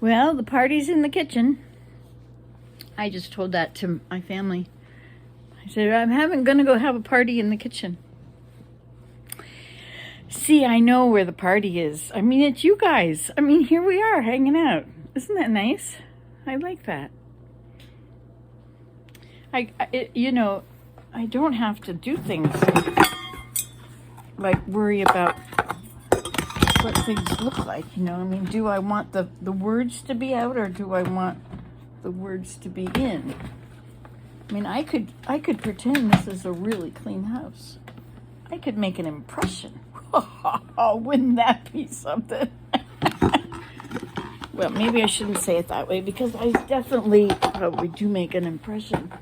Well, the party's in the kitchen. I just told that to my family. I said, I'm gonna go have a party in the kitchen. See, I know where the party is. I mean, it's you guys. I mean, here we are hanging out. Isn't that nice? I like that. I don't have to do things like worry about what things look like, I mean, do I want the words to be out, or do I want the words to be in? I mean, I could pretend this is a really clean house. I could make an impression. Oh, wouldn't that be something? Well, maybe I shouldn't say it that way, because I definitely probably do make an impression.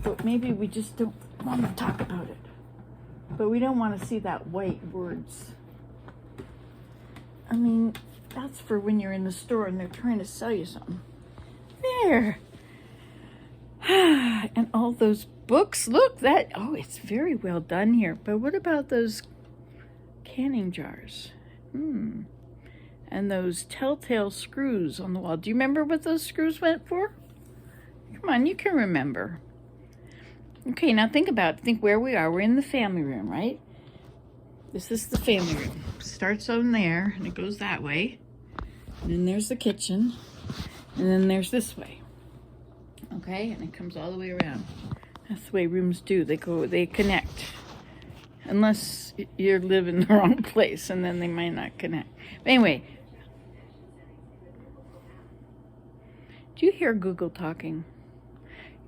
But maybe we just don't want to talk about it. But we don't want to see that white words. I mean, that's for when you're in the store and they're trying to sell you something. There. And all those books. Look, it's very well done here. But what about those canning jars? And those telltale screws on the wall. Do you remember what those screws went for? Come on, you can remember. Okay, now think where we are. We're in the family room, right? This is the family room. Starts on there, and it goes that way. And then there's the kitchen. And then there's this way. Okay, and it comes all the way around. That's the way rooms do. They connect. Unless you live in the wrong place, and then they might not connect. But anyway, do you hear Google talking?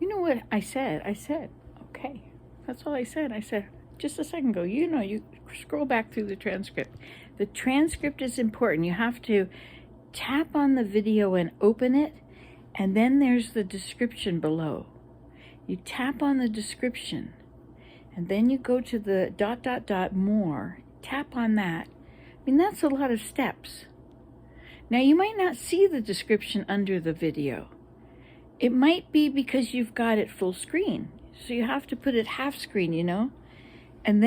You know what I said? I said, okay. That's all I said. I said, just a second ago, you scroll back through the transcript. The transcript is important. You have to tap on the video and open it, and then there's the description below. You tap on the description, and then you go to the ... more, tap on that. I mean, that's a lot of steps. Now, you might not see the description under the video. It might be because you've got it full screen. So you have to put it half screen, And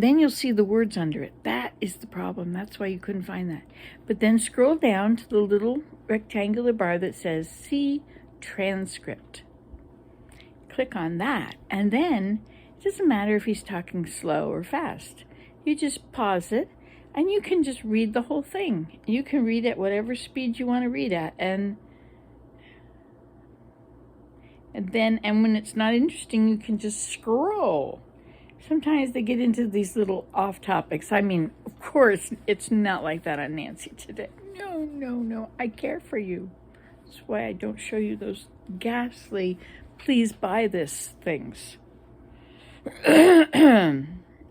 then you'll see the words under it. That is the problem. That's why you couldn't find that. But then scroll down to the little rectangular bar that says See Transcript. Click on that. And then it doesn't matter if he's talking slow or fast. You just pause it, and you can just read the whole thing. You can read at whatever speed you want to read at. And when it's not interesting, you can just scroll. Sometimes they get into these little off topics. I mean, of course, it's not like that on Nancy Today. No. I care for you. That's why I don't show you those ghastly, please buy this things. I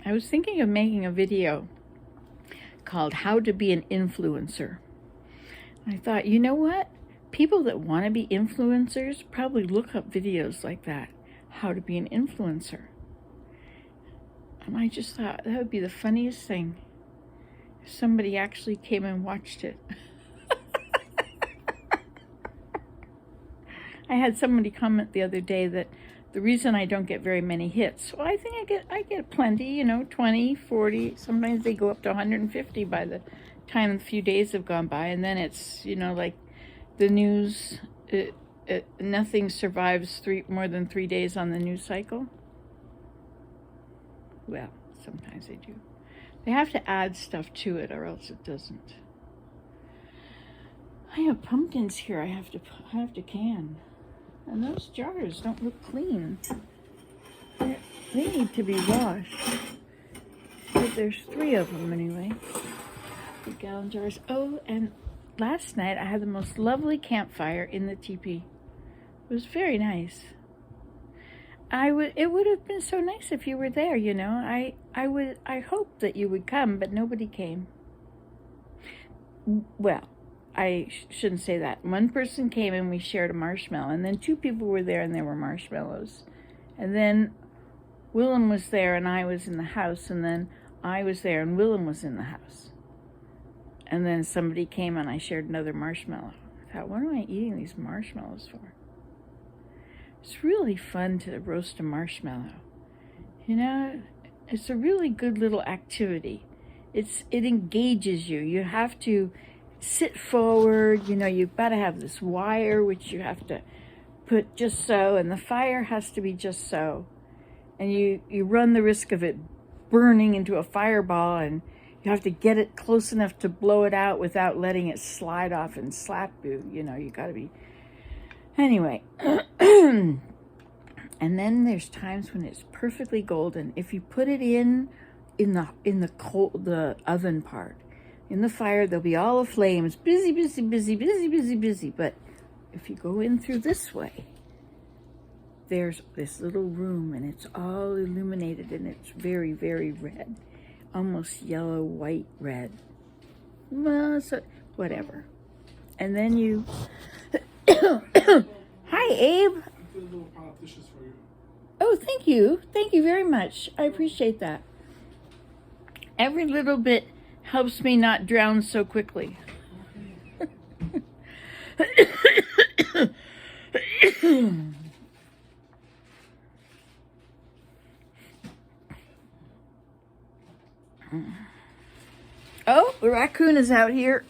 was thinking of making a video called How to Be an Influencer. I thought, you know what? People that want to be influencers probably look up videos like that. How to be an influencer. And I just thought that would be the funniest thing if somebody actually came and watched it. I had somebody comment the other day that the reason I don't get very many hits, well, I think I get plenty, 20, 40, sometimes they go up to 150 by the time a few days have gone by, and then it's, like the news, nothing survives more than 3 days on the news cycle. Well, sometimes they do. They have to add stuff to it, or else it doesn't. I have pumpkins here I have to can. And those jars don't look clean. They need to be washed. But there's 3 of them anyway. The gallon jars. Oh, and last night I had the most lovely campfire in the teepee. It was very nice. It would have been so nice if you were there, I hoped that you would come, but nobody came. Well, I shouldn't say that. One person came and we shared a marshmallow, and then 2 people were there and there were marshmallows. And then Willem was there and I was in the house, and then I was there and Willem was in the house. And then somebody came and I shared another marshmallow. I thought, what am I eating these marshmallows for? It's really fun to roast a marshmallow. It's a really good little activity. It engages you. You have to sit forward. You know, you've got to have this wire, which you have to put just so, and the fire has to be just so. And you run the risk of it burning into a fireball, and you have to get it close enough to blow it out without letting it slide off and slap you. You know, you got to be... Anyway. And then there's times when it's perfectly golden. If you put it in the oven part, in the fire, there'll be all the flames, busy, busy, busy, busy, busy, busy. But if you go in through this way, there's this little room, and it's all illuminated, and it's very, very red, almost yellow, white, red. Well, so whatever. And then you... Hi, Abe. Little pot of dishes for you. Oh, thank you. Thank you very much. I appreciate that. Every little bit helps me not drown so quickly. Oh, the raccoon is out here.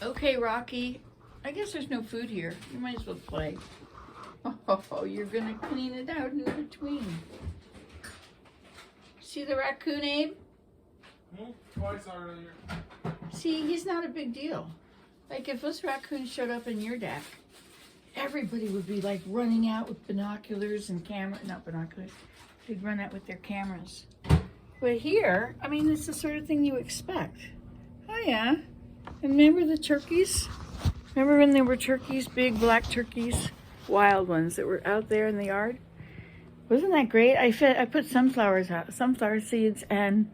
Okay, Rocky. I guess there's no food here. You might as well play. Oh, you're gonna clean it out in between. See the raccoon, Abe? Twice already. See, he's not a big deal. Like if this raccoon showed up in your deck, everybody would be like running out with binoculars and not binoculars. They'd run out with their cameras. But here, I mean, it's the sort of thing you expect. Oh yeah. And remember the turkeys? Remember when there were turkeys, big black turkeys, wild ones that were out there in the yard? Wasn't that great? I put sunflower seeds, and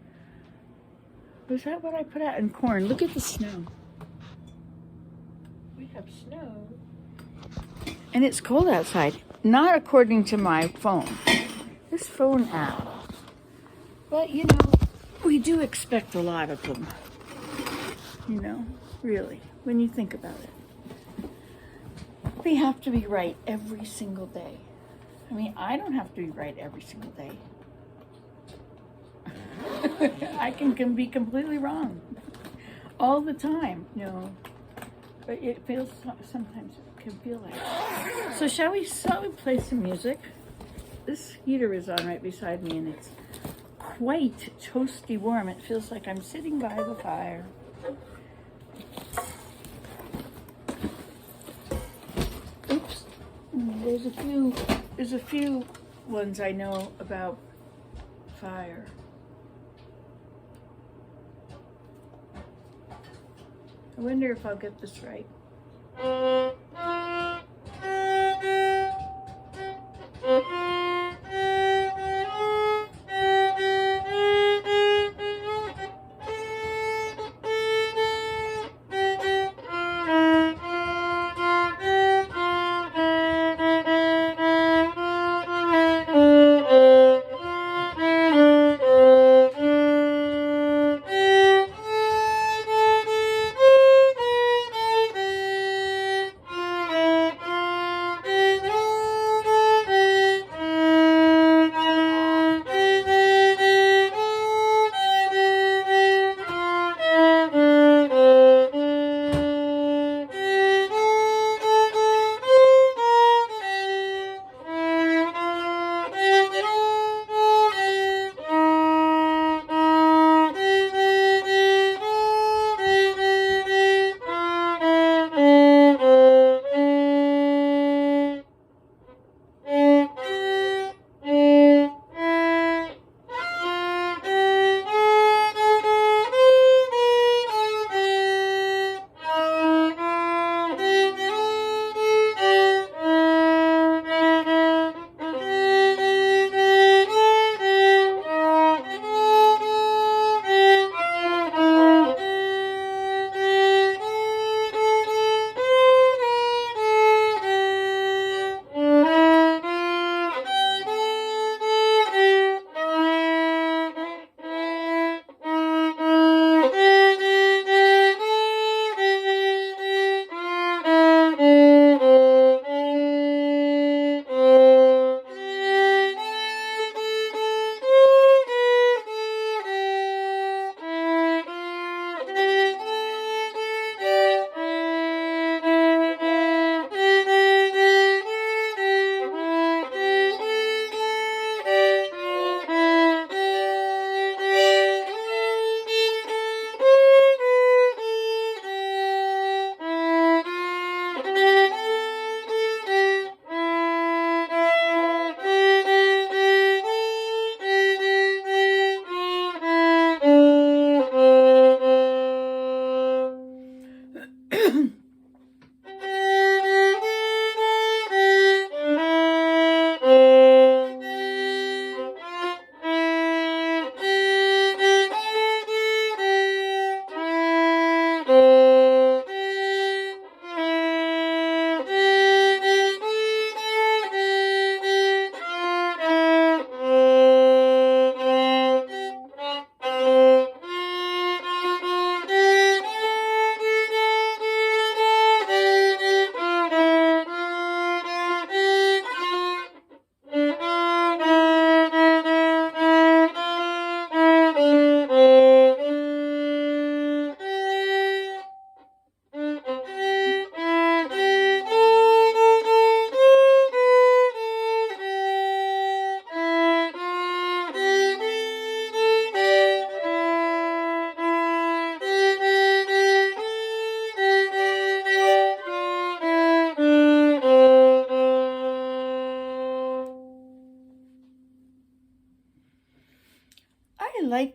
was that what I put out? And corn. Look at the snow. We have snow. And it's cold outside. Not according to my phone. This phone app. But, you know, we do expect a lot of them. You know, really, when you think about it. We have to be right every single day. I mean, I don't have to be right every single day. I can be completely wrong all the time, you know. But it feels, sometimes it can feel like it. So shall we play some music? This heater is on right beside me, and it's quite toasty warm. It feels like I'm sitting by the fire. Oops. There's a few ones I know about fire. I wonder if I'll get this right.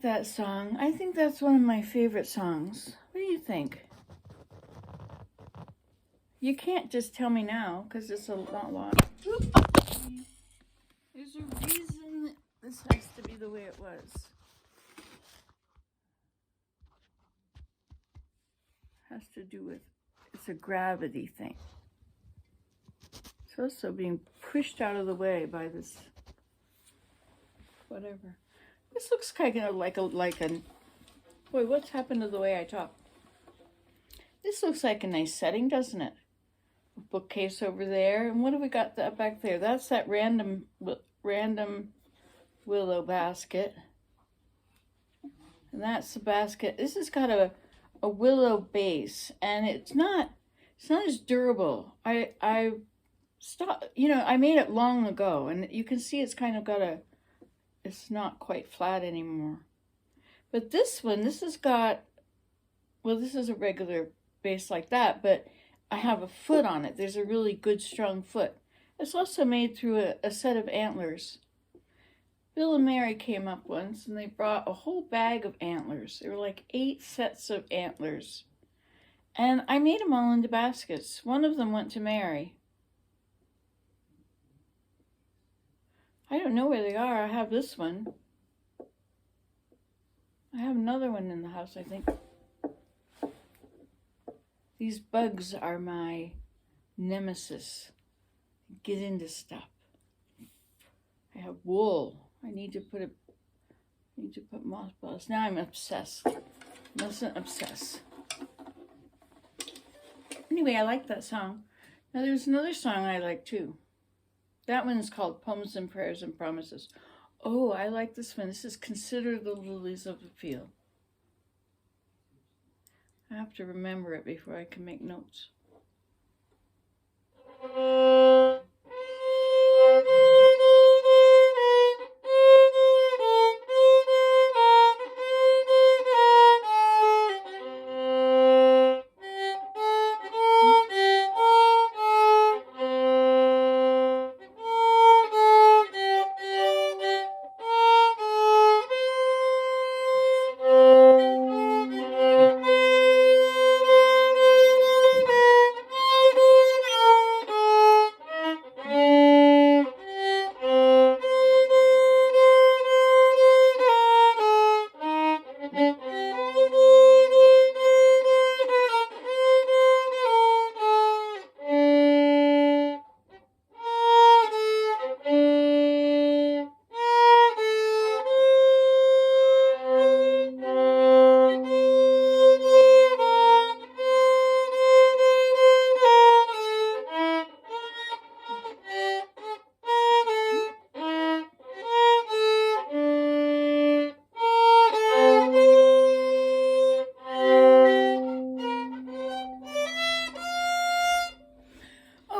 that song. I think that's one of my favorite songs. What do you think? You can't just tell me now because it's a lot. There's a reason that this has to be the way it was. Has to do with, it's a gravity thing. It's also being pushed out of the way by this, whatever. This looks kind of like a, boy, what's happened to the way I talk? This looks like a nice setting, doesn't it? A bookcase over there. And what do we got back there? That's that random willow basket. And that's the basket. This has got a willow base, and it's not as durable. I stopped, I made it long ago, and you can see it's kind of got it's not quite flat anymore. But this one, this has got, well, this is a regular base like that, but I have a foot on it. There's a really good strong foot. It's also made through a set of antlers. Bill and Mary came up once and they brought a whole bag of antlers. There were like 8 sets of antlers. And I made them all into baskets. One of them went to Mary. I don't know where they are. I have this one. I have another one in the house, I think. These bugs are my nemesis. Get into stuff. I have wool. I need to put mothballs. Now I'm obsessed. Mustn't obsess. Anyway, I like that song. Now there's another song I like too. That one is called Poems and Prayers and Promises. Oh, I like this one. This is Consider the Lilies of the Field. I have to remember it before I can make notes.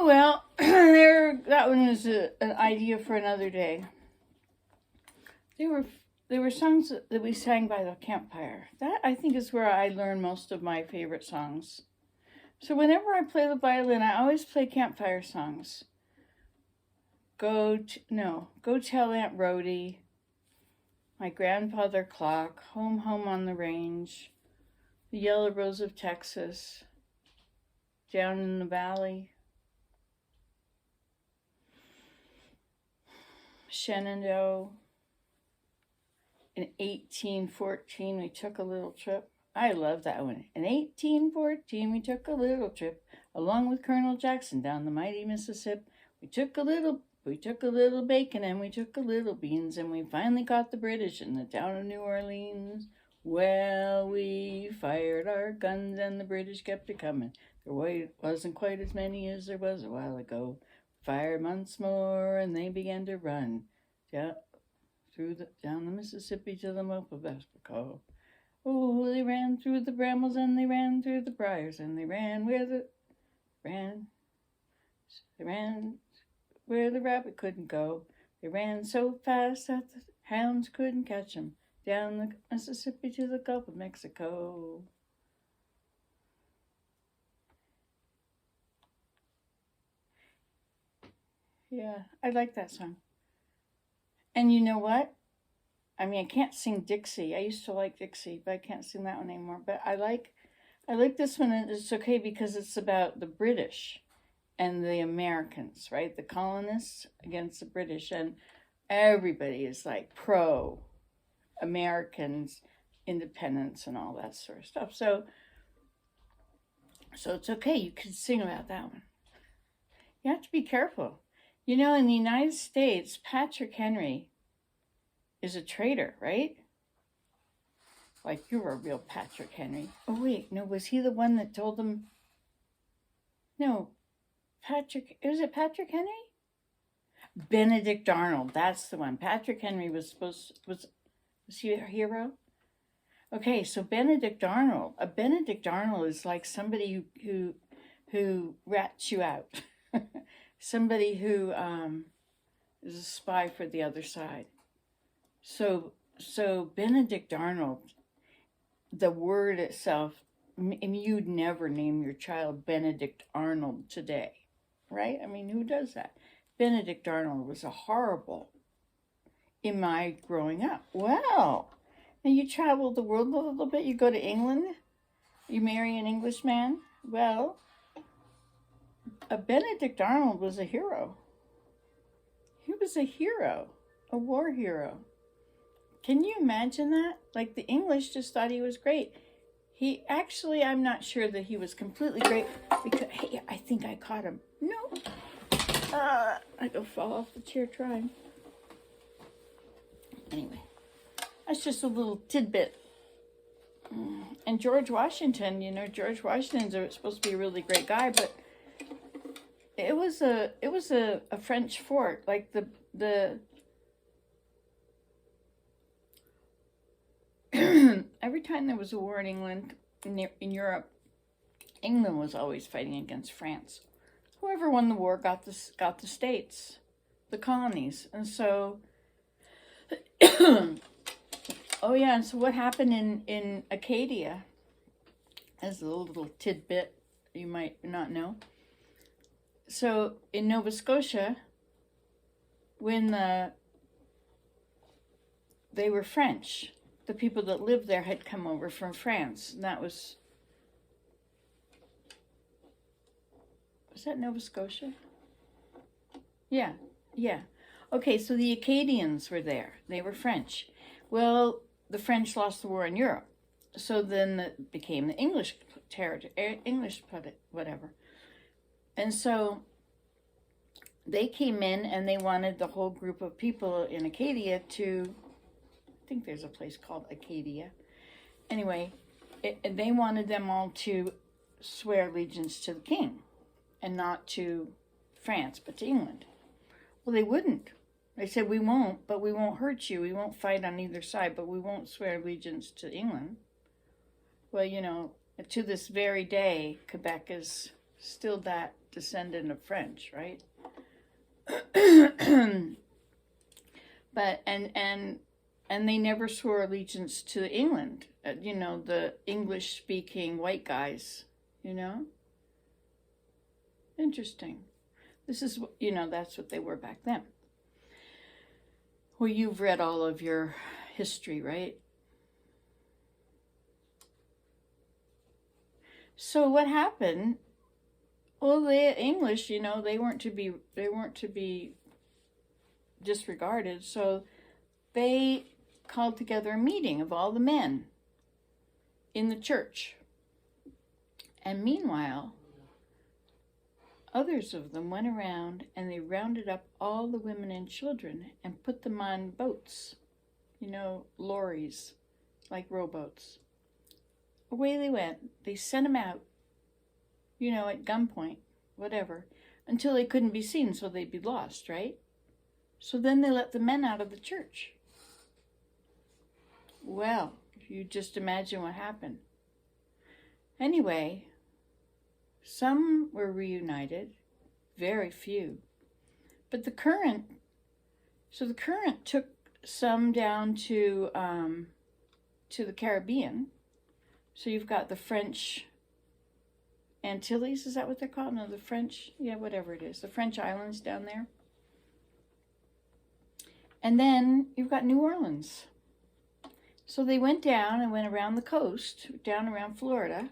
Well, that one is an idea for another day. There were songs that we sang by the campfire. That, I think, is where I learn most of my favorite songs. So whenever I play the violin, I always play campfire songs. Go Tell Aunt Rhody, My Grandfather Clock, Home, Home on the Range, The Yellow Rose of Texas, Down in the Valley, Shenandoah. In 1814, we took a little trip. I love that one. In 1814, we took a little trip along with Colonel Jackson down the mighty Mississippi. We took a little bacon and we took a little beans, and we finally caught the British in the town of New Orleans. Well, we fired our guns and the British kept it coming. There wasn't quite as many as there was a while ago. Fired once more and they began to run down the Mississippi to the mouth of Mexico. Oh, they ran through the brambles and they ran through the briars and they ran where the rabbit couldn't go. They ran so fast that the hounds couldn't catch them. Down the Mississippi to the Gulf of Mexico. Yeah, I like that song. And you know what? I mean, I can't sing Dixie. I used to like Dixie, but I can't sing that one anymore. But I like this one, and it's okay because it's about the British and the Americans, right? The colonists against the British, and everybody is like pro Americans independence and all that sort of stuff. So it's okay. You can sing about that one. You have to be careful. You know, in the United States, Patrick Henry is a traitor, right? Like, you're a real Patrick Henry. Oh, wait, no, was he the one that told them? No, was it Patrick Henry? Benedict Arnold, that's the one. Patrick Henry was he a hero? Okay, so Benedict Arnold is like somebody who rats you out. Somebody who is a spy for the other side. So Benedict Arnold, the word itself, and you'd never name your child Benedict Arnold today, right? I mean, who does that? Benedict Arnold was a horrible in my growing up. Well, and you travel the world a little bit. You go to England. You marry an Englishman. Well, a Benedict Arnold was a hero. He was a hero, a war hero. Can you imagine that? Like, the English just thought he was great. He actually, I'm not sure that he was completely great because, hey, I think I caught him. No. I go fall off the chair trying. Anyway, that's just a little tidbit. And George Washington, George Washington's supposed to be a really great guy, but it was a French fort. Like the every time there was a war in England, in Europe, England was always fighting against France. Whoever won the war got the states, the colonies. And so, oh yeah, and so what happened in Acadia, as a little tidbit you might not know. So in Nova Scotia, when they were French, the people that lived there had come over from France, and that was that Nova Scotia? Yeah. Okay, so the Acadians were there. They were French. Well, the French lost the war in Europe, so then it became the English territory, whatever. And so they came in and they wanted the whole group of people in Acadia to, I think there's a place called Acadia. Anyway, they wanted them all to swear allegiance to the king and not to France, but to England. Well, they wouldn't. They said, we won't, but we won't hurt you. We won't fight on either side, but we won't swear allegiance to England. Well, to this very day, Quebec is still that descendant of French, right? But, and they never swore allegiance to England, the English-speaking white guys, Interesting. This is, that's what they were back then. Well, you've read all of your history, right? So what happened? Well, the English, they weren't to be disregarded. So they called together a meeting of all the men in the church. And meanwhile, others of them went around and they rounded up all the women and children and put them on boats, lorries, like rowboats. Away they went. They sent them out, at gunpoint, whatever, until they couldn't be seen, so they'd be lost, right? So then they let the men out of the church. Well, you just imagine what happened. Anyway, some were reunited, very few. But the current took some down to the Caribbean. So you've got the French Antilles, is that what they're called? No, the French, whatever it is, the French islands down there. And then you've got New Orleans. So they went down and went around the coast, down around Florida,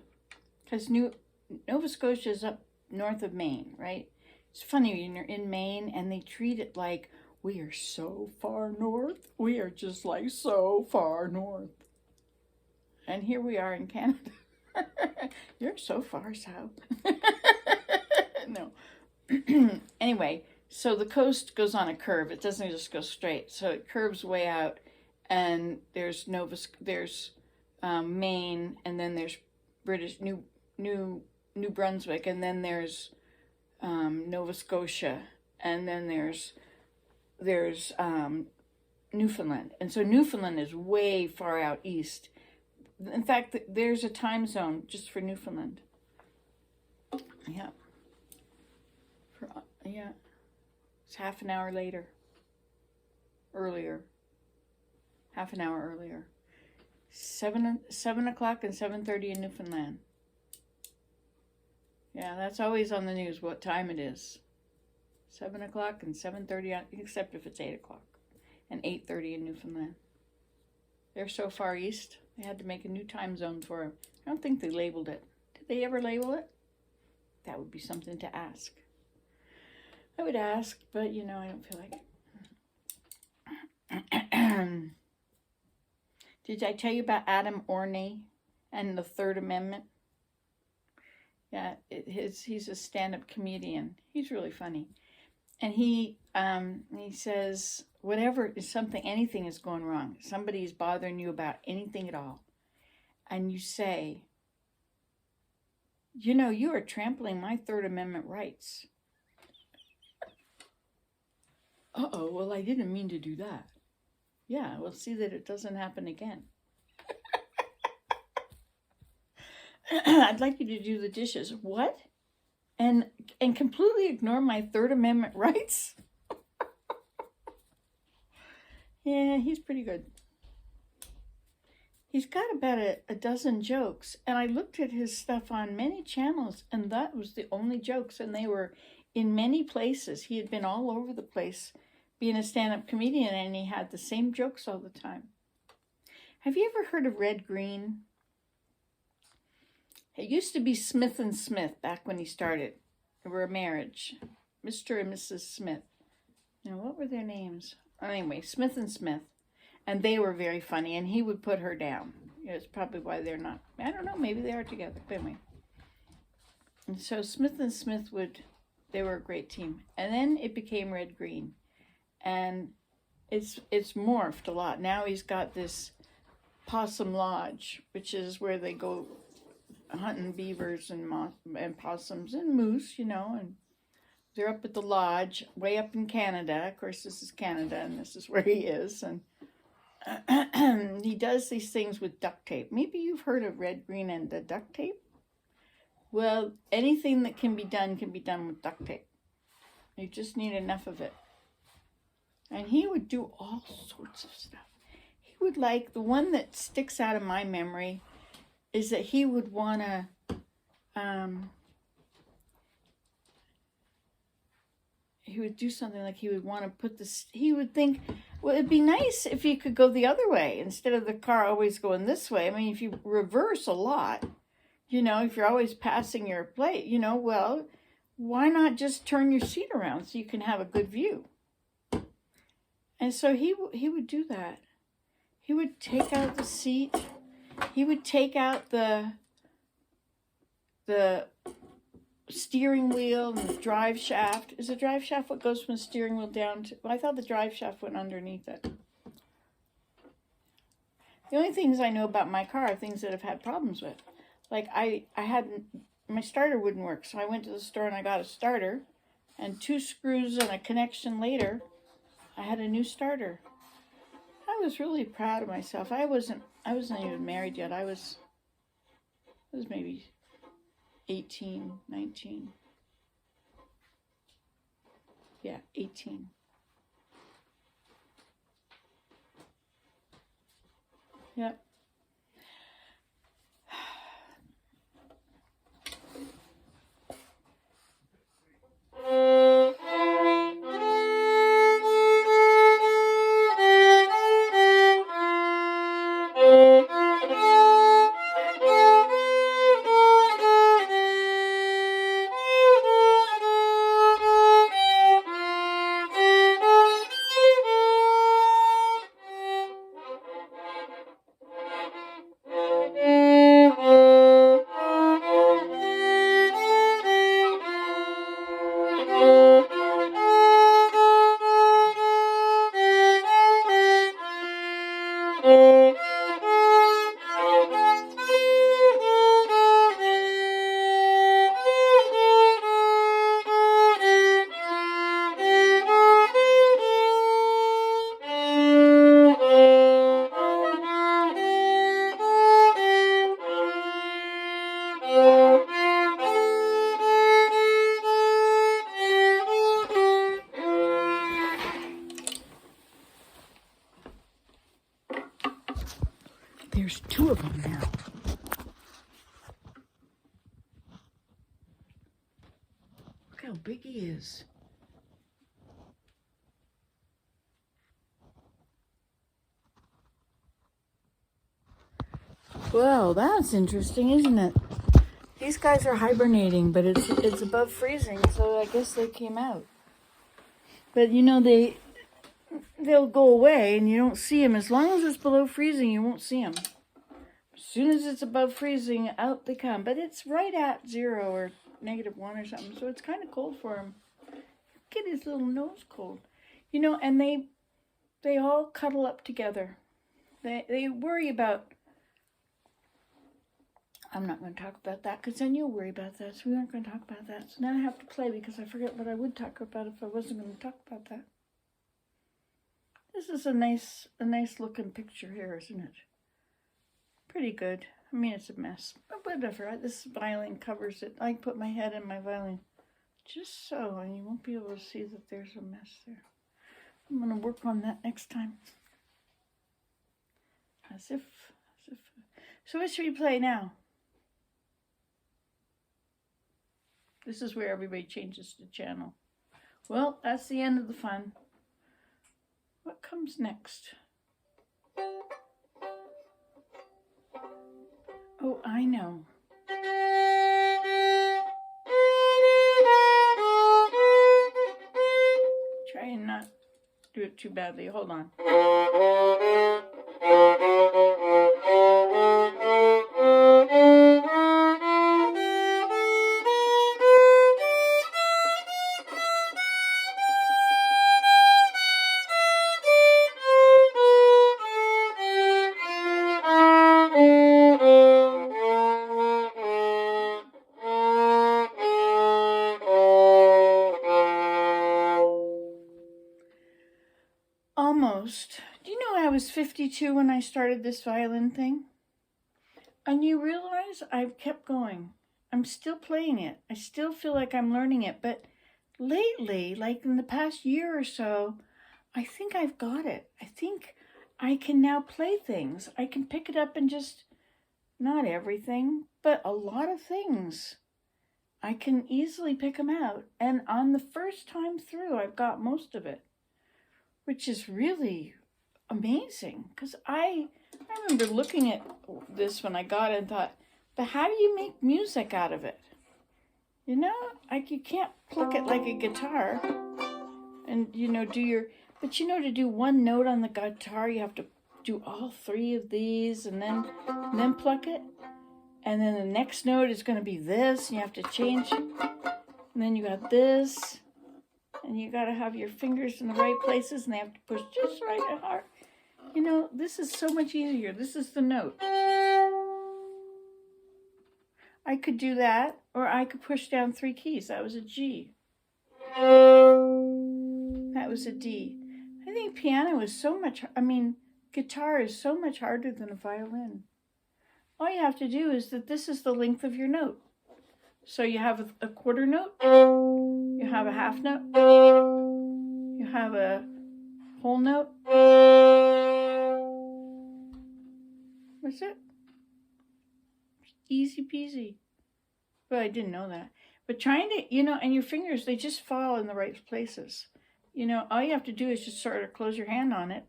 because Nova Scotia is up north of Maine, right? It's funny when you're in Maine and they treat it like we are so far north. We are just like so far north. And here we are in Canada. You're so far south. No. Anyway, so the coast goes on a curve. It doesn't just go straight. So it curves way out, and there's Maine, and then there's New Brunswick, and then there's Nova Scotia, and then there's Newfoundland. And so Newfoundland is way far out east. In fact, there's a time zone just for Newfoundland. Yeah. Yeah. It's half an hour later. Earlier. Half an hour earlier. 7 o'clock and 7:30 in Newfoundland. Yeah, that's always on the news what time it is. 7 o'clock and 7:30, except if it's 8 o'clock. And 8:30 in Newfoundland. They're so far east, they had to make a new time zone for them. I don't think they labeled it. Did they ever label it? That would be something to ask. I would ask, but I don't feel like it. Did I tell you about Adam Orney and the Third Amendment? Yeah, he's a stand-up comedian. He's really funny. And he says, whatever is anything is going wrong, somebody's bothering you about anything at all, and you say, you are trampling my Third Amendment rights. Uh-oh, well, I didn't mean to do that. Yeah, we'll see that it doesn't happen again. I'd like you to do the dishes. What? And completely ignore my Third Amendment rights? Yeah, he's pretty good. He's got about a dozen jokes, and I looked at his stuff on many channels, and that was the only jokes, and they were in many places. He had been all over the place being a stand-up comedian, and he had the same jokes all the time. Have you ever heard of Red Green? It used to be Smith and Smith back when he started. They were a marriage, Mr. and Mrs. Smith. Now, what were their names? Anyway, Smith and Smith. And they were very funny, and he would put her down. It's probably why they're not. I don't know, maybe they are together. But anyway. And so Smith and Smith they were a great team. And then it became Red Green. And it's morphed a lot. Now he's got this Possum Lodge, which is where they go hunting beavers and possums and moose, and they're up at the lodge, way up in Canada. Of course, this is Canada, and this is where he is. And he does these things with duct tape. Maybe you've heard of Red Green and the duct tape. Well, anything that can be done with duct tape. You just need enough of it. And he would do all sorts of stuff. He would the one that sticks out of my memory is that he would want to, he would do something like he would want to he would think, well, it'd be nice if you could go the other way instead of the car always going this way. I mean, if you reverse a lot, if you're always passing your plate, well, why not just turn your seat around so you can have a good view? And so he would do that. He would take out the seat. He would take out the steering wheel and the drive shaft. Is the drive shaft what goes from the steering wheel down to... Well, I thought the drive shaft went underneath it. The only things I know about my car are things that I've had problems with. Like my starter wouldn't work, so I went to the store and I got a starter, and 2 screws and a connection later, I had a new starter. I was really proud of myself. I wasn't even married yet. I was maybe 18, 19. Yeah, 18. Yep. Look how big he is. Well, that's interesting, isn't it? These guys are hibernating, but it's above freezing, so I guess they came out. But you know, they'll go away and you don't see them. As long as it's below freezing, you won't see them. As soon as it's above freezing, out they come. But it's right at 0 or -1 or something, so it's kind of cold for him. Get his little nose cold. You know, and they all cuddle up together. They worry about... I'm not going to talk about that because then you'll worry about that. So we aren't going to talk about that. So now I have to play because I forget what I would talk about if I wasn't going to talk about that. This is a nice looking picture here, isn't it? Pretty good. I mean, it's a mess, but whatever. This violin covers it. I put my head in my violin just so, and you won't be able to see that there's a mess there. I'm going to work on that next time. As if. So what should we play now? This is where everybody changes the channel. Well, that's the end of the fun. What comes next? Oh, I know. Try and not do it too badly. Hold on. Almost. Do you know I was 52 when I started this violin thing? And you realize I've kept going. I'm still playing it. I still feel like I'm learning it. But lately, like in the past year or so, I think I've got it. I think I can now play things. I can pick it up and just, not everything, but a lot of things. I can easily pick them out. And on the first time through, I've got most of it, which is really amazing. Because I remember looking at this when I got it and thought, but how do you make music out of it? You know, like you can't pluck it like a guitar and, you know, but you know, to do one note on the guitar, you have to do all 3 of these and then pluck it. And then the next note is going to be this, and you have to change. And then you got this, and you got to have your fingers in the right places, and they have to push just right and hard. You know, this is so much easier. This is the note. I could do that, or I could push down 3 keys. That was a G. That was a D. I think piano is guitar is so much harder than a violin. All you have to do is that this is the length of your note. So you have a quarter note, you have a half note, you have a whole note. That's it. Easy peasy. But I didn't know that. But trying to, you know, and your fingers, they just fall in the right places. You know, all you have to do is just sort of close your hand on it.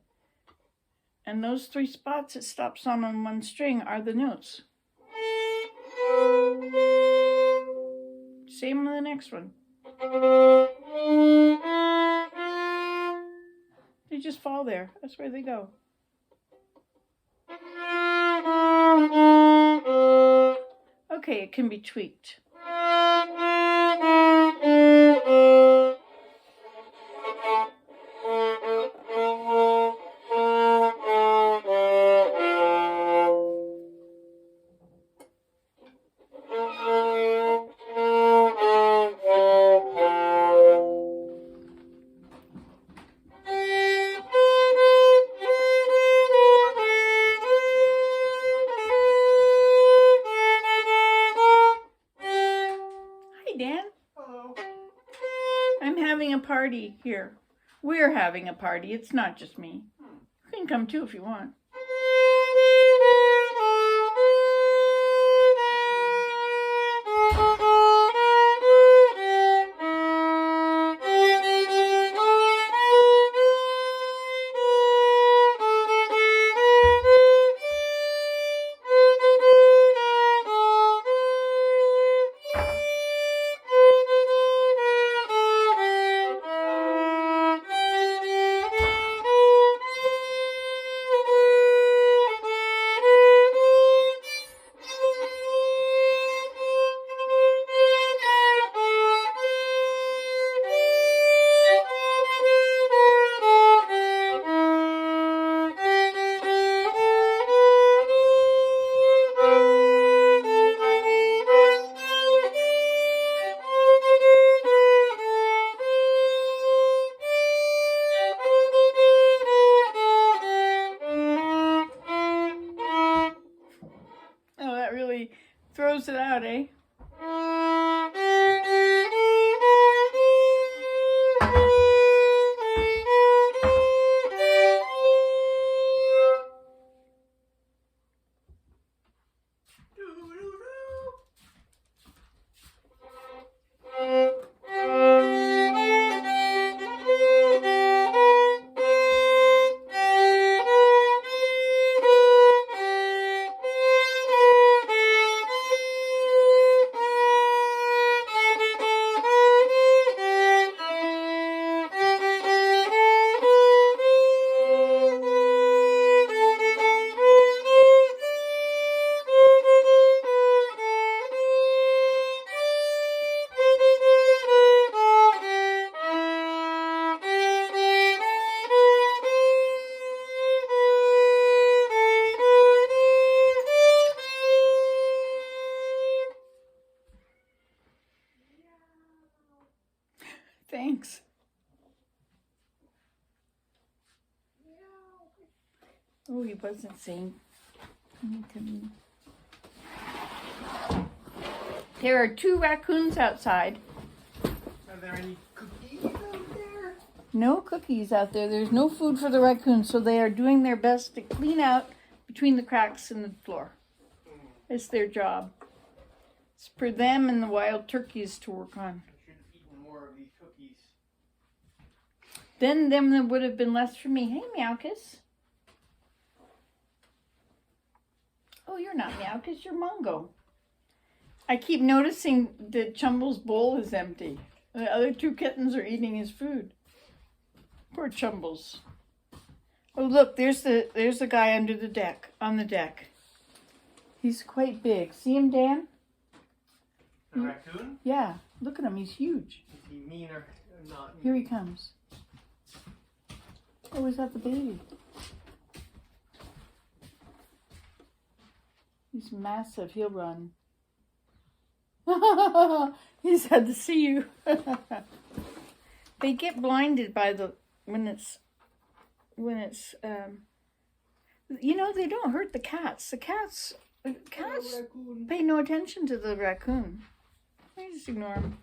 And those 3 spots it stops on one string are the notes. Same on the next one. They just fall there. That's where they go. Okay, it can be tweaked. I'm having a party here. We're having a party. It's not just me. You can come too if you want. that really throws it out, eh? Thanks. Oh, he wasn't saying anything to me. There are 2 raccoons outside. Are there any cookies out there? No cookies out there. There's no food for the raccoons, so they are doing their best to clean out between the cracks in the floor. It's their job. It's for them and the wild turkeys to work on. I should have eaten more of these cookies. Then there would have been less for me. Hey, Meowcus. Oh, you're not Meowcus, you're Mungo. I keep noticing that Chumble's bowl is empty. The other 2 kittens are eating his food. Poor Chumbles. Oh, look, there's the guy under the deck, on the deck. He's quite big. See him, Dan? The raccoon? Yeah, look at him. He's huge. Is he mean or not mean? Here he comes. Oh, is that the baby? He's massive. He'll run. He's had to see you. They get blinded by when it's you know, they don't hurt the cats. The cats pay no attention to the raccoon. They just ignore him.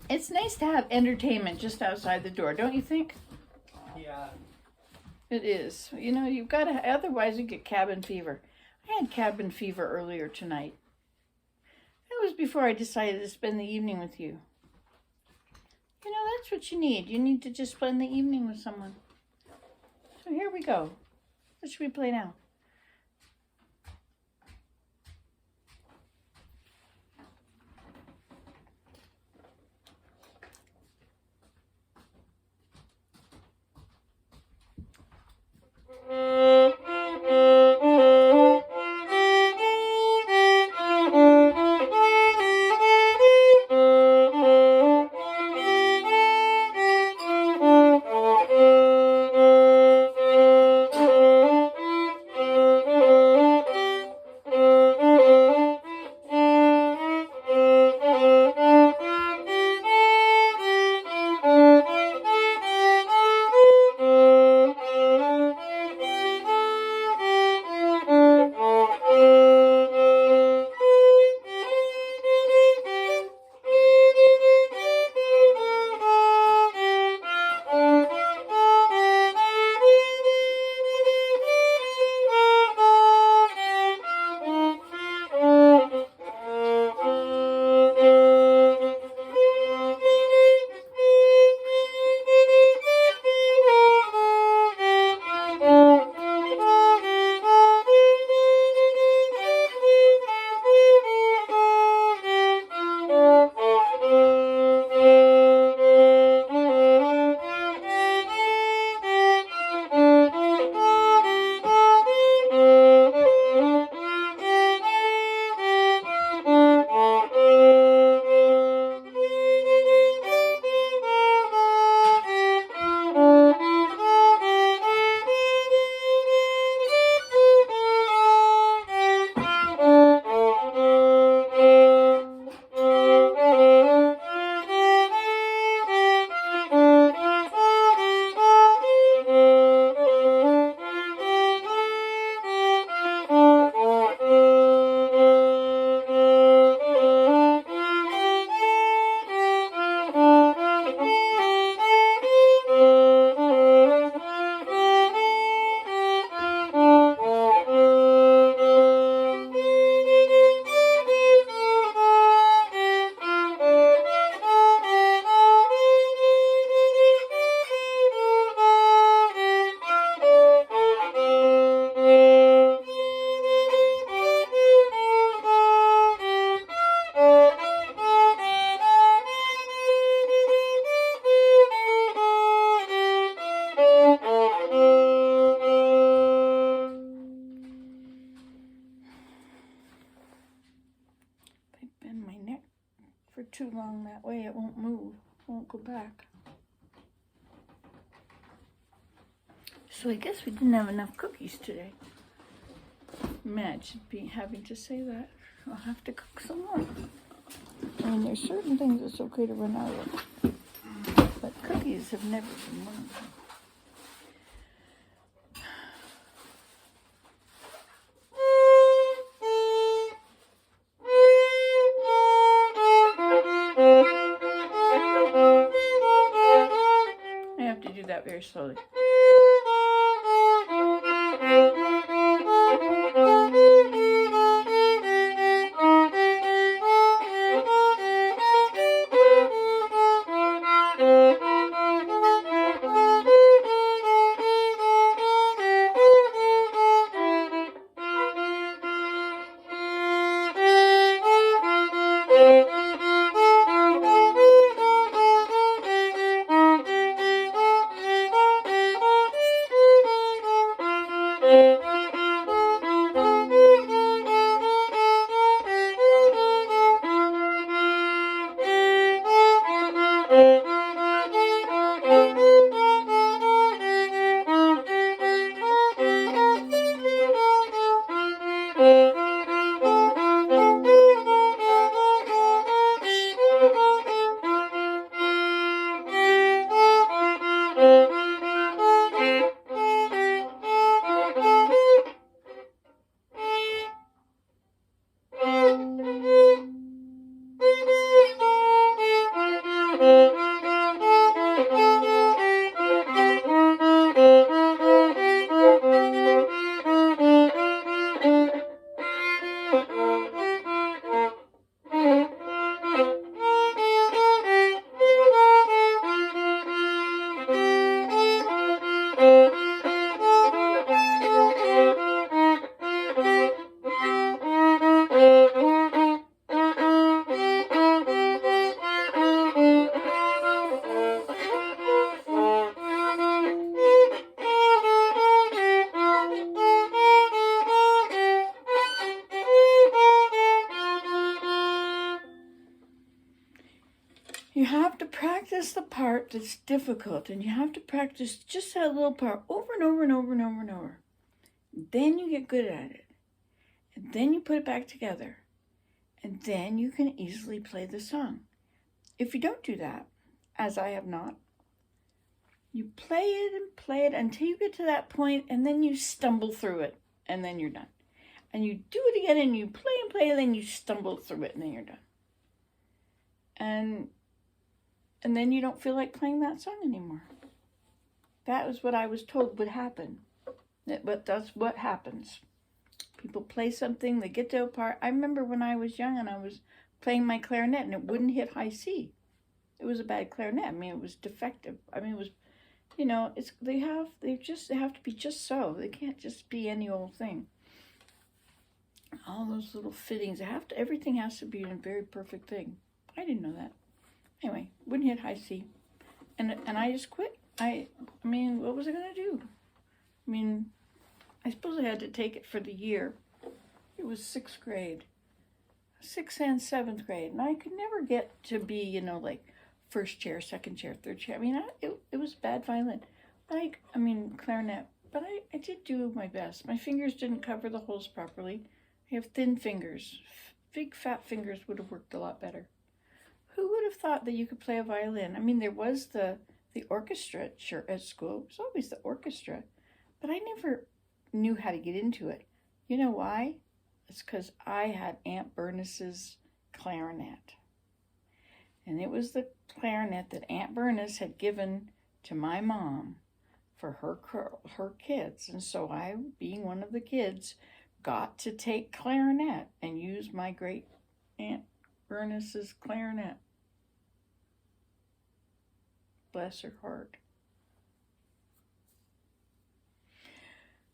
It's nice to have entertainment just outside the door, don't you think? Yeah. It is. You know, you've got to, otherwise you get cabin fever. I had cabin fever earlier tonight. That was before I decided to spend the evening with you. You know, that's what you need. You need to just spend the evening with someone. So here we go. What should we play now? it too long that way. It won't move. It won't go back. So I guess we didn't have enough cookies today. Imagine having to say that. I'll have to cook some more. I mean, there's certain things it's okay to run out of. But cookies have never been one of them. I have to do that very slowly. You have to practice the part that's difficult, and you have to practice just that little part over and over and over and over and over. Then you get good at it. And then you put it back together. And then you can easily play the song. If you don't do that, as I have not, you play it until you get to that point, and then you stumble through it, and then you're done. And you do it again, and you play, and then you stumble through it, and then you're done. And then you don't feel like playing that song anymore. That was what I was told would happen. But that's what happens. People play something, they get to a part. I remember when I was young and I was playing my clarinet and it wouldn't hit high C. It was a bad clarinet. I mean, it was defective. I mean, it was, they have to be just so. They can't just be any old thing. All those little fittings, everything has to be a very perfect thing. I didn't know that. Anyway, wouldn't hit high C. And I just quit. I mean, what was I going to do? I mean, I suppose I had to take it for the year. It was 6th grade. 6th and 7th grade. And I could never get to be, like first chair, second chair, third chair. I mean, it was bad violin. Clarinet. But I did do my best. My fingers didn't cover the holes properly. I have thin fingers. Big fat fingers would have worked a lot better. Who would have thought that you could play a violin? I mean, there was the orchestra at school. It was always the orchestra. But I never knew how to get into it. You know why? It's because I had Aunt Bernice's clarinet. And it was the clarinet that Aunt Bernice had given to my mom for her kids. And so I, being one of the kids, got to take clarinet and use my great Aunt Bernice's clarinet. Bless her heart.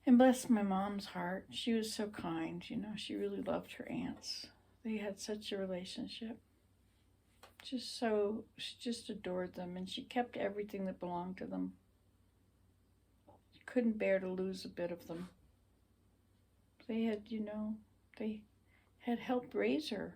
And bless my mom's heart. She was so kind, she really loved her aunts. They had such a relationship. She just adored them, and she kept everything that belonged to them. She couldn't bear to lose a bit of them. They had, they had helped raise her.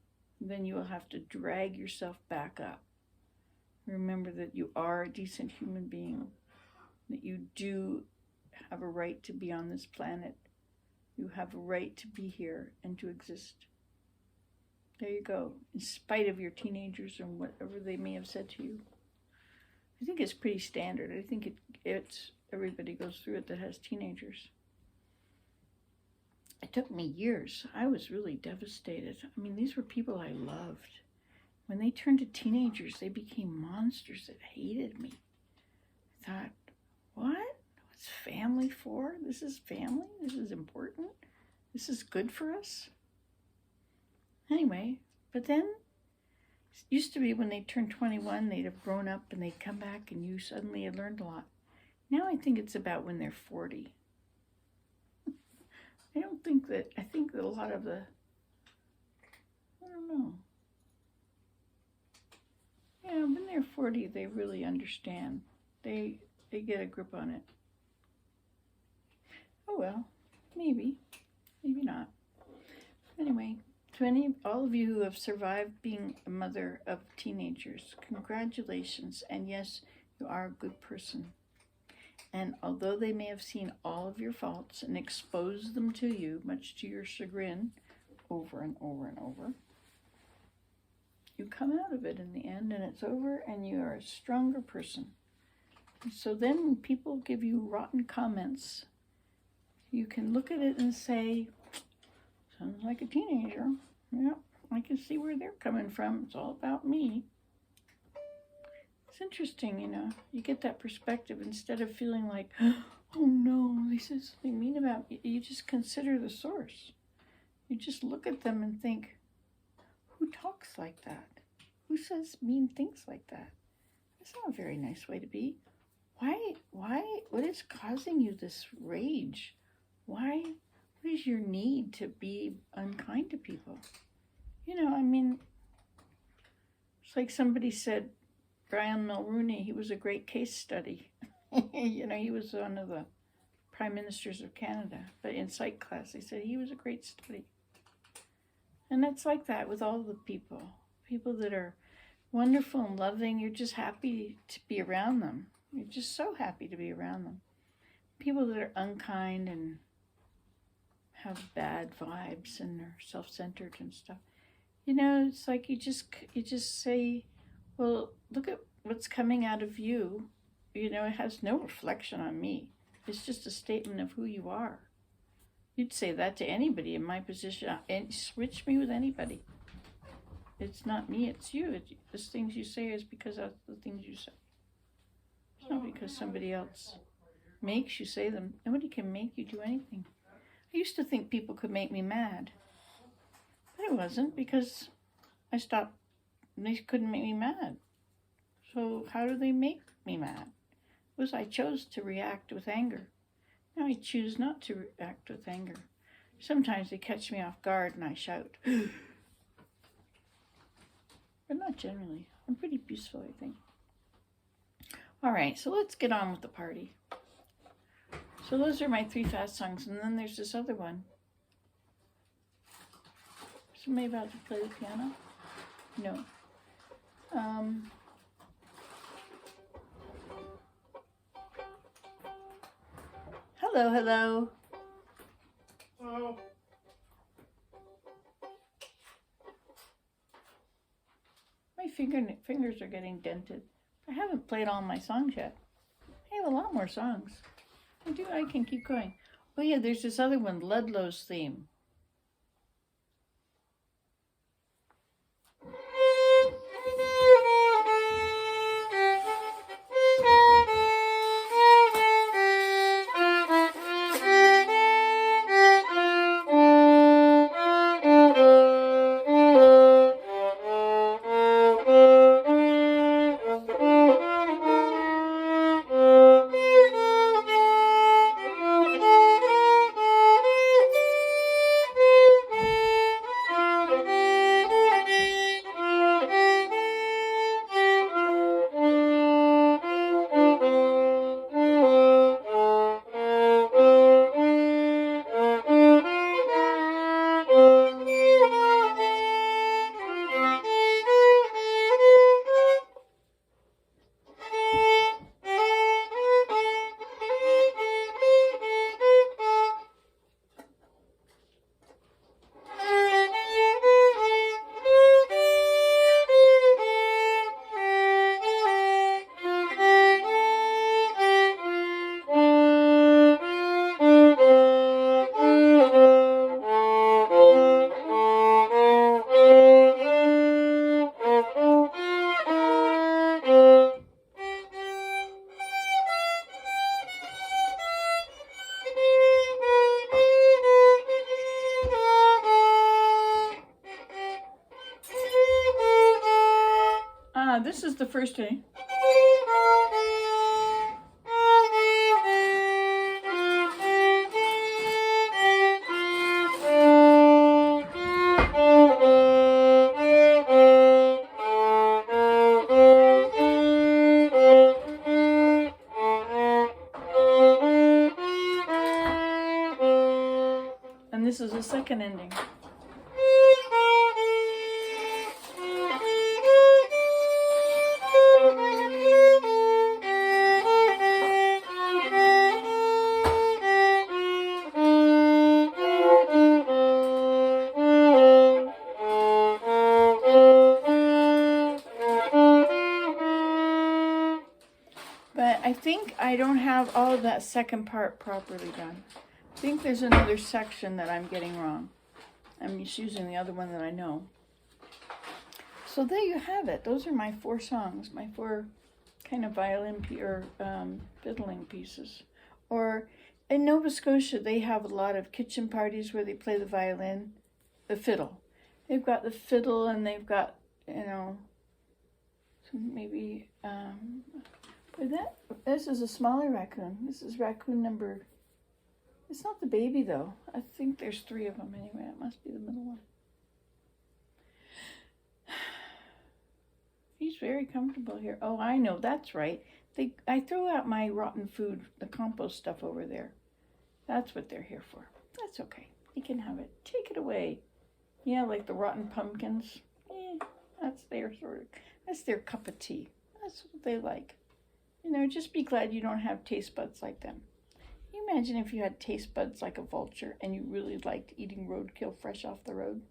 then you will have to drag yourself back up. Remember that you are a decent human being, that you do have a right to be on this planet. You have a right to be here and to exist. There you go, in spite of your teenagers and whatever they may have said to you. I think it's pretty standard. I think it's everybody goes through it that has teenagers. It took me years. I was really devastated. I mean, these were people I loved. When they turned to teenagers, they became monsters that hated me. I thought, what? What's family for? This is family? This is important? This is good for us? Anyway, but then it used to be when they turned 21, they'd have grown up and they'd come back and you suddenly had learned a lot. Now I think it's about when they're 40. I think that a lot of I don't know. Yeah, when they're 40, they really understand. They get a grip on it. Oh well, maybe not. Anyway, to all of you who have survived being a mother of teenagers, congratulations. And yes, you are a good person. And although they may have seen all of your faults and exposed them to you, much to your chagrin, over and over and over, you come out of it in the end and it's over and you are a stronger person. So then when people give you rotten comments, you can look at it and say, sounds like a teenager. Yeah, I can see where they're coming from. It's all about me. It's interesting, you get that perspective instead of feeling like, oh no, they said something mean about me. You just consider the source. You just look at them and think, who talks like that? Who says mean things like that? That's not a very nice way to be. Why, what is causing you this rage? What is your need to be unkind to people? It's like somebody said, Brian Mulroney, he was a great case study. He was one of the prime ministers of Canada, but in psych class, they said he was a great study. And that's like that with all the people that are wonderful and loving. You're just happy to be around them. You're just so happy to be around them. People that are unkind and have bad vibes and are self-centered and stuff. It's like you just say, well, look at what's coming out of you. It has no reflection on me. It's just a statement of who you are. You'd say that to anybody in my position and switch me with anybody. It's not me, it's you. The things you say is because that's the things you say. It's not because somebody else makes you say them. Nobody can make you do anything. I used to think people could make me mad. But it wasn't, because I stopped. They couldn't make me mad. So how do they make me mad? It was I chose to react with anger. Now I choose not to react with anger. Sometimes they catch me off guard and I shout. But not generally. I'm pretty peaceful, I think. All right, so let's get on with the party. So those are my 3 fast songs, and then there's this other one. Somebody about to play the piano? No. Hello. Hello. My fingers are getting dented. I haven't played all my songs yet. I have a lot more songs. I can keep going. Oh yeah, there's this other one, Ludlow's theme. this is the first thing. And this is the second ending. But I think I don't have all of that second part properly done. I think there's another section that I'm getting wrong. I'm just using the other one that I know. So there you have it. Those are my 4 songs, my 4 kind of violin or fiddling pieces. Or in Nova Scotia, they have a lot of kitchen parties where they play the violin, the fiddle. They've got the fiddle and they've got, maybe, this is a smaller raccoon. This is raccoon number, it's not the baby though. I think there's 3 of them anyway. It must be the middle one. He's very comfortable here. Oh, I know, that's right. I throw out my rotten food, the compost stuff over there. That's what they're here for. That's okay. They can have it. Take it away. Yeah, like the rotten pumpkins. That's their cup of tea. That's what they like. Just be glad you don't have taste buds like them. Can you imagine if you had taste buds like a vulture and you really liked eating roadkill fresh off the road?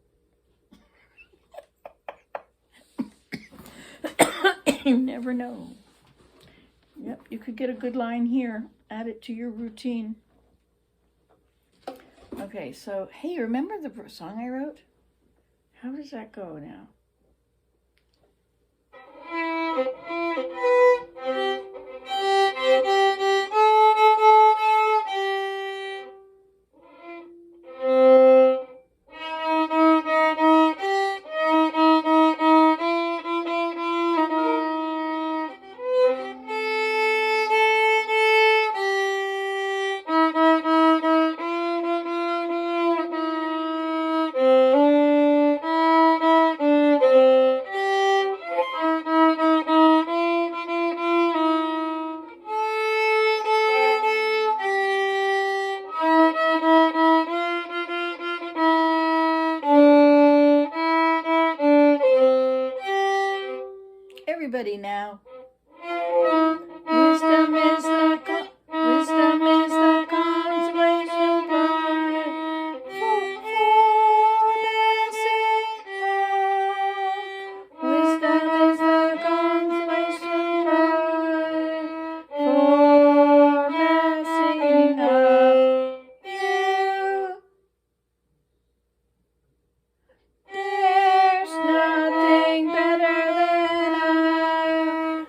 You never know. Yep, you could get a good line here. Add it to your routine. Okay, so, hey, remember the song I wrote? How does that go now? Everybody now. Wisdom is the consolation prize for dancing home. Wisdom is the consolation prize for messing up you. There's nothing better than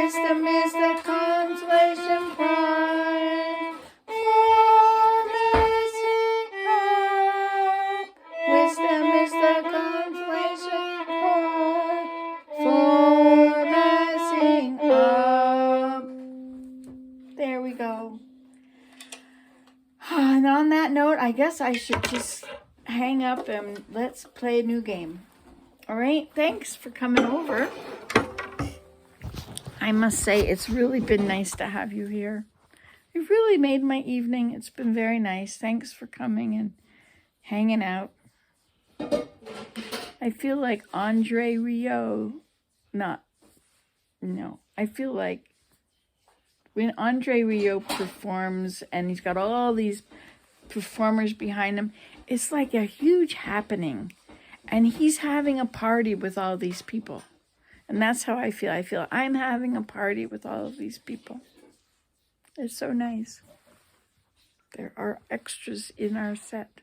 Wisdom is the consolation prize for missing hope. Wisdom is the consolation prize for messing up. There we go. And on that note, I guess I should just hang up and let's play a new game. All right, thanks for coming over. I must say, it's really been nice to have you here. You've really made my evening. It's been very nice. Thanks for coming and hanging out. I feel like Andre Rio. I feel like when Andre Rio performs and he's got all these performers behind him, it's like a huge happening. And he's having a party with all these people. And that's how I feel. I feel I'm having a party with all of these people. It's so nice. There are extras in our set.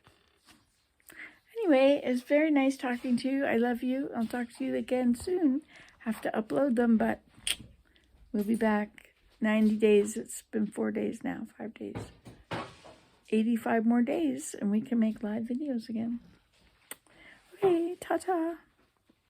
Anyway, it's very nice talking to you. I love you. I'll talk to you again soon. Have to upload them, but we'll be back. 90 days. It's been 4 days now. 5 days. 85 more days, and we can make live videos again. Okay, ta-ta.